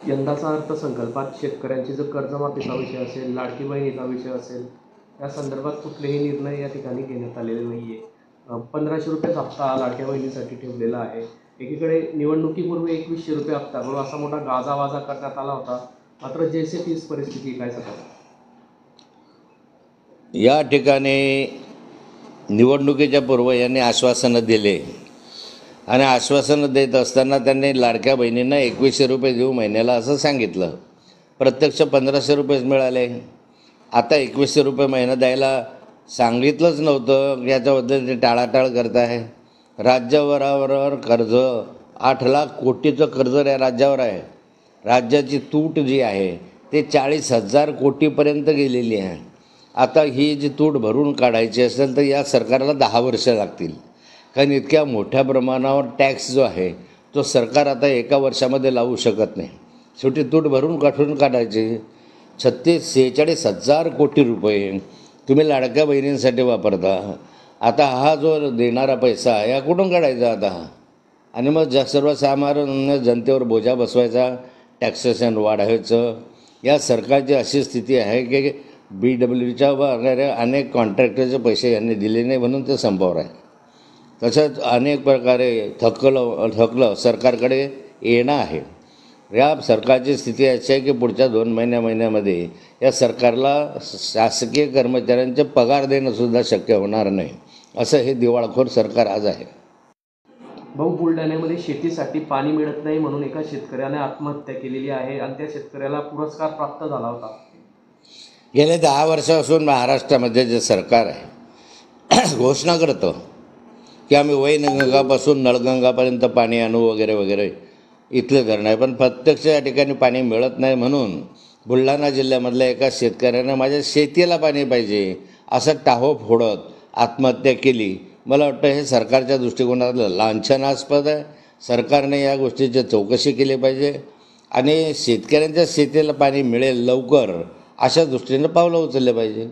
यंदाचा अर्थसंकल्पात शेतकऱ्यांची जो कर्जमाफीचा विषय असेल, लाडकी बहिणीचा विषय असेल, या संदर्भात कुठलेही निर्णय या ठिकाणी घेण्यात आलेले नाही आहे. 1500 रुपयेच हप्ता लाडक्या बहिणीसाठी ठेवलेला आहे. एकीकडे निवडणुकीपूर्वी 2100 रुपये हप्ता म्हणून असा मोठा गाजावाजा करण्यात आला होता. मात्र जैसे तीच परिस्थिती काय सांगाल? या ठिकाणी निवडणुकीच्या पूर्व यांनी आश्वासनं दिले आणि आश्वासनं देत असताना त्यांनी लाडक्या बहिणींना 2100 रुपये देऊ महिन्याला असं सांगितलं. प्रत्यक्ष 1500 रुपयेच मिळाले. आता 2100 रुपये महिना द्यायला सांगितलंच नव्हतं याच्याबद्दल ते टाळाटाळ करत आहे. राज्यावरावर कर्ज 8 लाख कोटीचं कर्ज या राज्यावर आहे. राज्याची तूट जी आहे ते 40,000 कोटीपर्यंत गेलेली आहे. आता ही जी तूट भरून काढायची असेल तर या सरकारला 10 वर्ष लागतील, कारण इतक्या मोठ्या प्रमाणावर टॅक्स जो आहे तो सरकार आता एका वर्षामध्ये लावू शकत नाही. शेवटी तूट भरून काढायची 46,000 कोटी रुपये तुम्ही लाडक्या बहिणींसाठी वापरता. आता हा जो देणारा पैसा या कुठून काढायचा आता? आणि मग सर्वसामान्य जनतेवर बोजा बसवायचा, टॅक्सेशन वाढवायचं. या सरकारची अशी स्थिती आहे की BWच्या वगैरे अनेक कॉन्ट्रॅक्टरचे पैसे यांनी दिले नाही म्हणून ते संपावर आहे. तसंच अनेक प्रकारे थकलं सरकारकडे येणं आहे. या सरकारची स्थिती अशी आहे की पुढच्या 2 महिन्यामध्ये या सरकारला शासकीय कर्मचाऱ्यांचे पगार देणंसुद्धा शक्य होणार नाही. असं हे दिवाळखोर सरकार आज आहे. भाऊ, बुलढाण्यामध्ये शेतीसाठी पाणी मिळत नाही म्हणून एका शेतकऱ्याने आत्महत्या केलेली आहे आणि त्या शेतकऱ्याला पुरस्कार प्राप्त झाला होता. गेले 10 वर्षापासून महाराष्ट्रामध्ये जे सरकार आहे घोषणा करतं की आम्ही वैनगंगापासून नळगंगापर्यंत पाणी आणू वगैरे वगैरे, इथले धरणं आहे, पण प्रत्यक्ष या ठिकाणी पाणी मिळत नाही. म्हणून बुलढाणा जिल्ह्यामधल्या एका शेतकऱ्याने माझ्या शेतीला पाणी पाहिजे असं टाहो फोडत आत्महत्या केली. मला वाटतं हे सरकारच्या दृष्टिकोनातलं लांछनास्पद आहे. सरकारने या गोष्टीची चौकशी केली पाहिजे आणि शेतकऱ्यांच्या शेतीला पाणी मिळेल लवकर अशा दृष्टीने पावलं उचलले पाहिजे.